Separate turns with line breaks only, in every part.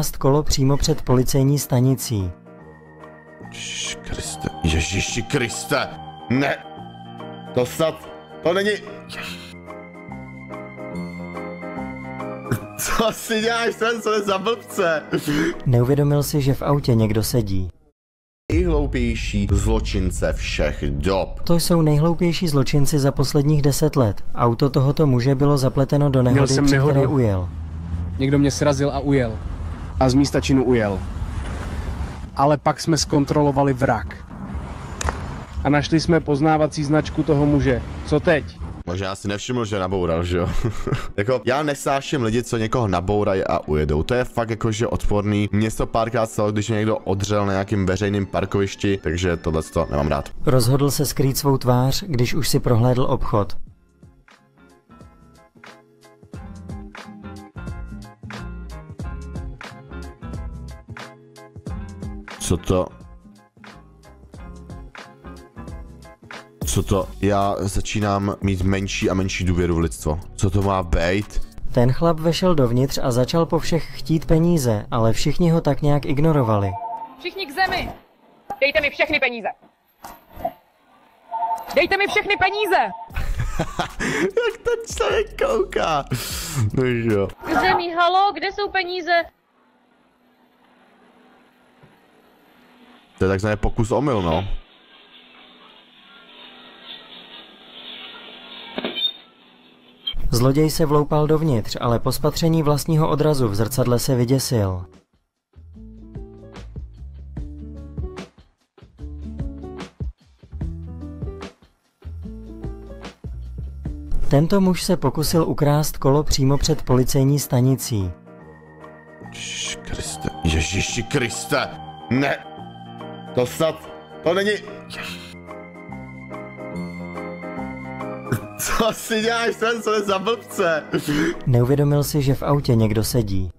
ukrást kolo přímo před policejní stanicí.
Ježiši Kriste, ne, to snad, to není... Co si děláš, co je za blbce?
Neuvědomil si, že v autě někdo sedí.
Nejhloupější zločince všech dob.
To jsou nejhloupější zločinci za posledních 10 let. Auto tohoto muže bylo zapleteno do nehody, při které ujel.
Někdo mě srazil a ujel. A z místa činu ujel. Ale pak jsme zkontrolovali vrak. A našli jsme poznávací značku toho muže. Co teď?
Možná si nevšiml, že naboural, že jo? Jako, já nesnáším lidi, co někoho nabourají a ujedou. To je fakt jakože odporný. Mně to párkrát stalo, když mě někdo odřel na nějakým veřejným parkovišti, takže tohleto nemám rád.
Rozhodl se skrýt svou tvář, když už si prohlédl obchod.
Co to? Co to? Já začínám mít menší a menší důvěru v lidstvo. Co to má být?
Ten chlap vešel dovnitř a začal po všech chtít peníze, ale všichni ho tak nějak ignorovali.
Všichni k zemi! Dejte mi všechny peníze! Dejte mi všechny peníze!
Jak ten člověk kouká? No jo.
K zemi, halo, kde jsou peníze?
To je takzvaný pokus omyl, no.
Zloděj se vloupal dovnitř, ale po spatření vlastního odrazu v zrcadle se vyděsil. Tento muž se pokusil ukrást kolo přímo před policejní stanicí.
Ježiši Kriste, ne, to snad, to není... Co si děláš, co je za blbce?
Neuvědomil si, že v autě někdo sedí.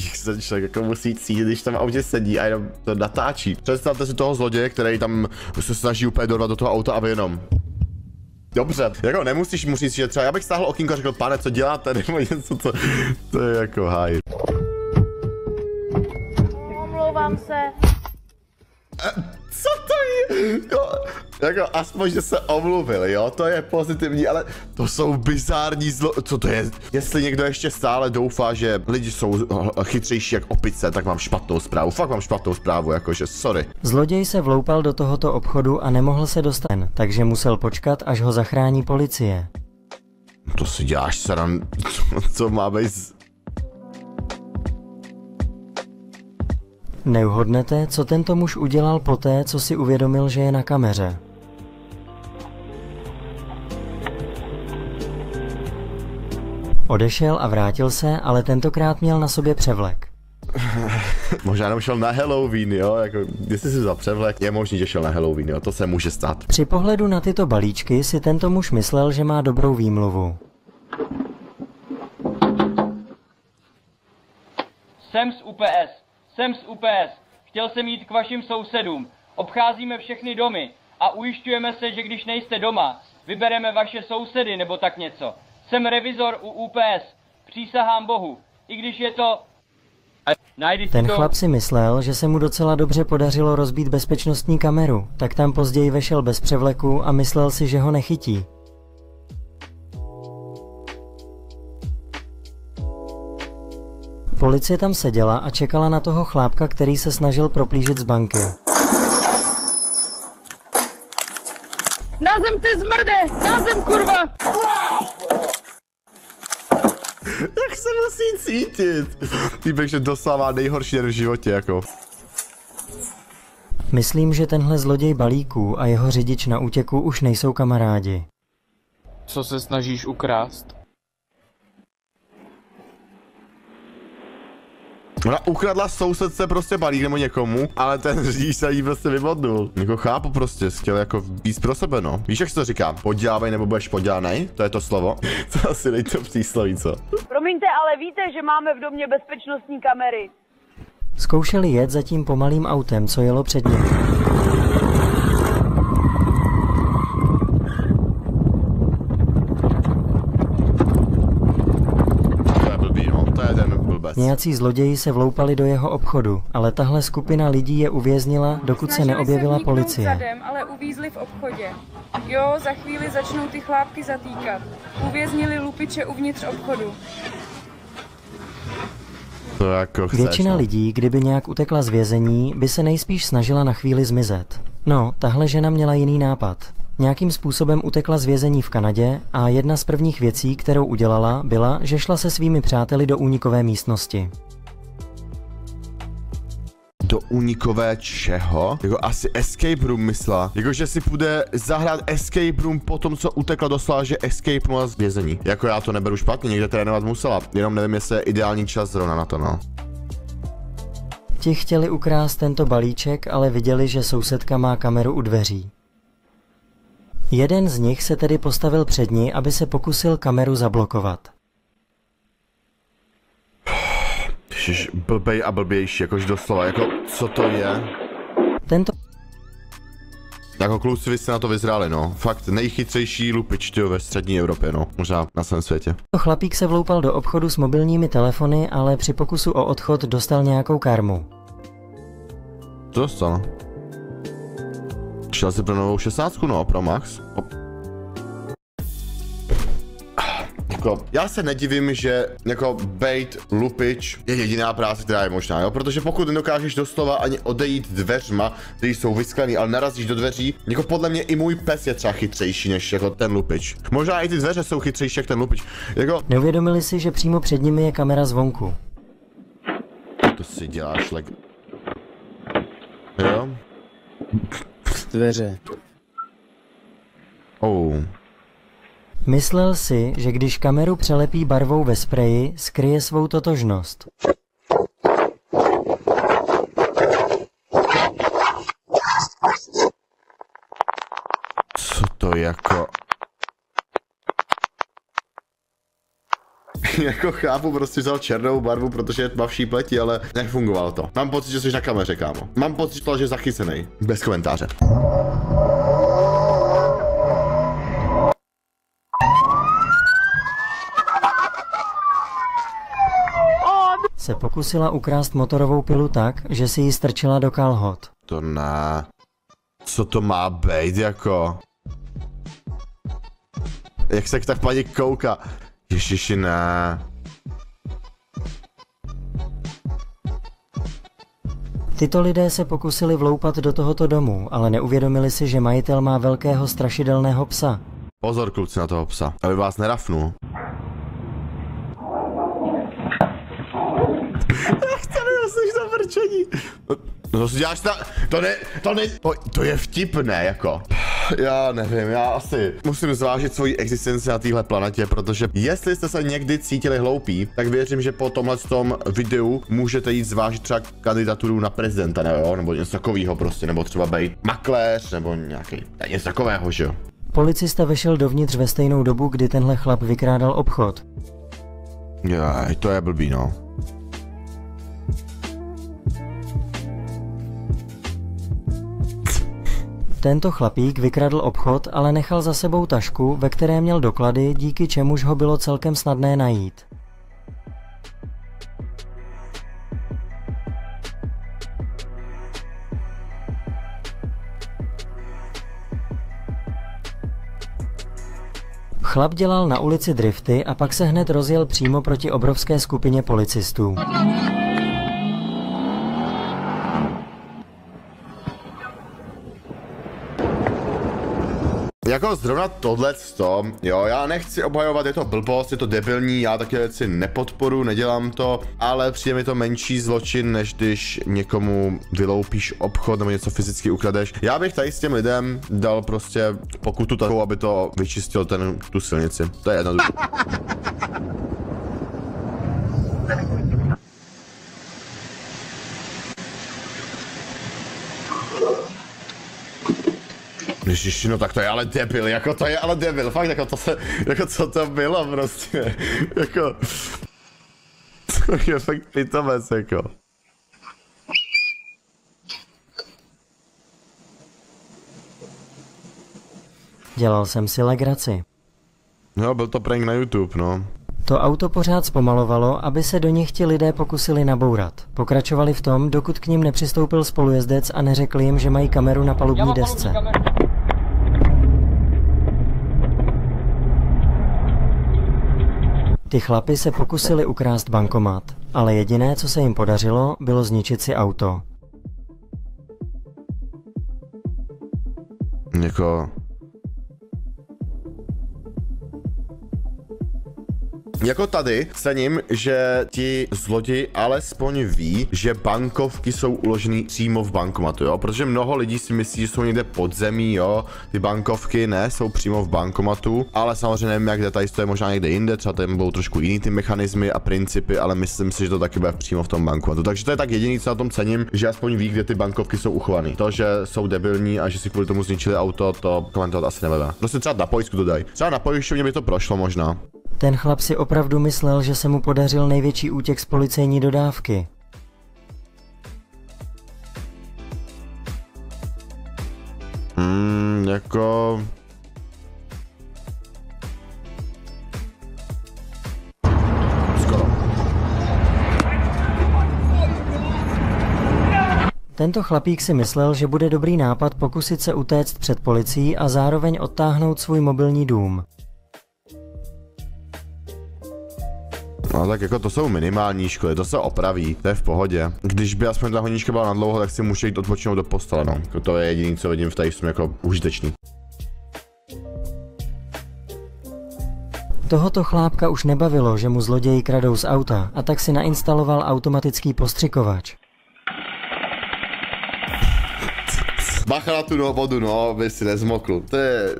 Jak se člověk jako musí cítit, když tam v autě sedí a jenom to natáčí. Představte si toho zloděje, který tam se snaží úplně dorvat do toho auta a vy jenom. Dobře, jako nemusíš, že třeba já bych stáhl okýnko a řekl, pane, co děláte, nebo něco, to je jako háj.
Omlouvám se.
Co to je? Jo, jako aspoň, že se omluvil, jo, to je pozitivní, ale to jsou bizární co to je? Jestli někdo ještě stále doufá, že lidi jsou chytřejší jak opice, tak mám špatnou zprávu, fakt mám špatnou zprávu, jakože sorry.
Zloděj se vloupal do tohoto obchodu a nemohl se dostat, takže musel počkat, až ho zachrání policie.
To si děláš sran, co má být?
Neuhodnete, co tento muž udělal poté, co si uvědomil, že je na kameře. Odešel a vrátil se, ale tentokrát měl na sobě převlek.
Možná jenom šel na Halloween, jo, jako, jestli si vzal převlek, je možný, že šel na Halloween, jo, to se může stát.
Při pohledu na tyto balíčky si tento muž myslel, že má dobrou výmluvu.
Jsem z UPS. Jsem z UPS. Chtěl jsem jít k vašim sousedům. Obcházíme všechny domy a ujišťujeme se, že když nejste doma, vybereme vaše sousedy nebo tak něco. Jsem revizor u UPS. Přísahám Bohu. I když je to...
Ten chlap si myslel, že se mu docela dobře podařilo rozbít bezpečnostní kameru, tak tam později vešel bez převleku a myslel si, že ho nechytí. Policie tam seděla a čekala na toho chlápka, který se snažil proplížit z banky.
Na zem, ty zmrde! Na zem, kurva!
Jak se musí cítit? Týpek, že dostává nejhorší den v životě, jako.
Myslím, že tenhle zloděj balíků a jeho řidič na útěku už nejsou kamarádi.
Co se snažíš ukrást?
Ona ukradla sousedce prostě balík nebo někomu, ale ten řidič se jí prostě vymodnul. Jako chápu prostě, chtěl jako víc pro sebe, no. Víš, jak se to říká? Podělávej nebo budeš podělanej? To je to slovo. To asi nejde to přísloví, co?
Promiňte, ale víte, že máme v domě bezpečnostní kamery.
Zkoušeli jet za tím pomalým autem, co jelo před nimi.
vůbec.
Nějací zloději se vloupali do jeho obchodu, ale tahle skupina lidí je uvěznila, dokud se neobjevila policie.
Zadem, ale uvízli v obchodě. Jo, za chvíli začnou ty chlápky zatýkat. Uvěznili lupiče uvnitř obchodu.
To jako chceš,
Většina lidí, kdyby nějak utekla z vězení, by se nejspíš snažila na chvíli zmizet. No, tahle žena měla jiný nápad. Nějakým způsobem utekla z vězení v Kanadě a jedna z prvních věcí, kterou udělala, byla, že šla se svými přáteli do únikové místnosti.
Do únikové čeho? Jako asi escape room myslela. Jako, že si půjde zahrát escape room po tom, co utekla doslova, že escapenula z vězení. Jako já to neberu špatně, někde trénovat musela. Jenom nevím, jestli je ideální čas zrovna na to, no.
Ti chtěli ukrást tento balíček, ale viděli, že sousedka má kameru u dveří. Jeden z nich se tedy postavil před ní, aby se pokusil kameru zablokovat.
Ježiš, blbej a blbější, jakož doslova, jako co to je?
Tento
Jako kluci vy jste na to vyzráli, no. Fakt nejchytřejší lupič, tyjo, ve střední Evropě, no. Možná na svém světě.
chlapík se vloupal do obchodu s mobilními telefony, ale při pokusu o odchod dostal nějakou karmu.
Co dostal? Šel si pro novou 16, no, pro Max. Jako, já se nedivím, že jako bait lupič je jediná práce, která je možná, jo? Protože pokud nedokážeš doslova ani odejít dveřma, které jsou vysklený, ale narazíš do dveří, jako podle mě i můj pes je třeba chytřejší než jako ten lupič. Možná i ty dveře jsou chytřejší jak ten lupič. Jako...
Neuvědomili si, že přímo před nimi je kamera zvonku.
To si děláš, jo?
Dveře.
Myslel si, že když kameru přelepí barvou ve spreji, skryje svou totožnost.
Co to jako... Jako chápu, prostě vzal černou barvu, protože je tmavší pleti, ale nefungovalo to. Mám pocit, že jsi na kameře, kámo. Mám pocit, že je zachycený. Bez komentáře.
Se pokusila ukrást motorovou pilu tak, že si ji strčila do kalhot.
To ne. Co to má být, jako? Jak se tak paní kouká? Ježiši, ne.
Tyto lidé se pokusili vloupat do tohoto domu, ale neuvědomili si, že majitel má velkého strašidelného psa.
Pozor, kluci, na toho psa, aby vás nerafnul. Jak to nejseš to vrčení? No to si děláš to je vtipné, jako. Já nevím, já asi musím zvážit svoji existenci na téhle planetě, protože jestli jste se někdy cítili hloupí, tak věřím, že po tomhletom videu můžete jít zvážit třeba kandidaturu na prezidenta, nebo něco takového prostě, nebo třeba být makléř, nebo nějaký, něco takového, že jo.
Policista vešel dovnitř ve stejnou dobu, kdy tenhle chlap vykrádal obchod.
Jaj, to je blbý, no.
Tento chlapík vykradl obchod, ale nechal za sebou tašku, ve které měl doklady, díky čemuž ho bylo celkem snadné najít. Chlap dělal na ulici drifty a pak se hned rozjel přímo proti obrovské skupině policistů.
Jako zrovna tohleto, jo, já nechci obhajovat, je to blbost, je to debilní, já také věci nepodporu, nedělám to, ale přijde mi to menší zločin, než když někomu vyloupíš obchod nebo něco fyzicky ukradeš. Já bych tady s těm lidem dal prostě pokutu takovou, aby to vyčistil tu silnici. To je jednoduché. Ježiši, no tak to je ale debil, jako to je ale debil, fakt jako to se, jako co to bylo prostě, jako, to je fakt pitomec, jako.
Dělal jsem si legraci.
No, byl to prank na YouTube, no.
To auto pořád zpomalovalo, aby se do nich ti lidé pokusili nabourat. Pokračovali v tom, dokud k nim nepřistoupil spolujezdec a neřekl jim, že mají kameru na palubní desce. Ty chlapi se pokusili ukrást bankomat, ale jediné, co se jim podařilo, bylo zničit si auto.
Jako tady cením, že ti zloději alespoň ví, že bankovky jsou uložený přímo v bankomatu, jo? Protože mnoho lidí si myslí, že jsou někde pod zemí, jo? Ty bankovky ne, jsou přímo v bankomatu, ale samozřejmě nevím, jak detaily to je možná někde jinde, třeba tam budou trošku jiný ty mechanismy a principy, ale myslím si, že to taky bude přímo v tom bankomatu. Takže to je tak jediný, co na tom cením, že aspoň ví, kde ty bankovky jsou uchované. To, že jsou debilní a že si kvůli tomu zničili auto, to komentovat asi nebude. Prostě třeba na pojistku to dají. Třeba na pojišťovně by to prošlo možná.
Ten chlap si opravdu myslel, že se mu podařil největší útěk z policejní dodávky.
Jako... Skoro.
Tento chlapík si myslel, že bude dobrý nápad pokusit se utéct před policií a zároveň odtáhnout svůj mobilní dům.
No tak jako to jsou minimální školy, to se opraví, to je v pohodě. Když by aspoň ta honíčka byla nadlouho, tak si může jít odpočinout do postele, no. To je jediné, co vidím v tady, jsem jako užitečný.
Tohoto chlápka už nebavilo, že mu zloději kradou z auta, a tak si nainstaloval automatický postřikovač.
Bacha na tu vodu, no, aby si nezmokl. To je...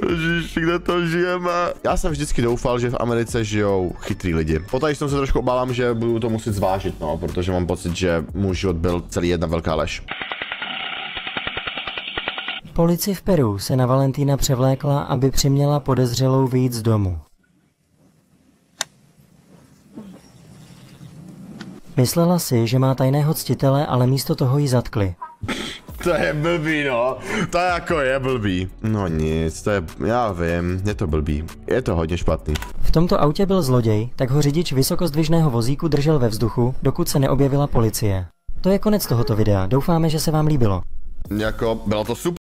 Ježiš, kde to žijeme? Já jsem vždycky doufal, že v Americe žijou chytrý lidi. Poté jsem se trošku obávám, že budu to muset zvážit, no, protože mám pocit, že můj život byl celý jedna velká lež.
Policii v Peru se na Valentína převlékla, aby přiměla podezřelou vyjít z domu. Myslela si, že má tajného ctitele, ale místo toho ji zatkli.
To je blbý, no. To jako je blbý. No nic, to je, já vím, je to blbý. Je to hodně špatný.
V tomto autě byl zloděj, tak ho řidič vysokozdvižného vozíku držel ve vzduchu, dokud se neobjevila policie. To je konec tohoto videa, doufáme, že se vám líbilo.
Jako, bylo to super.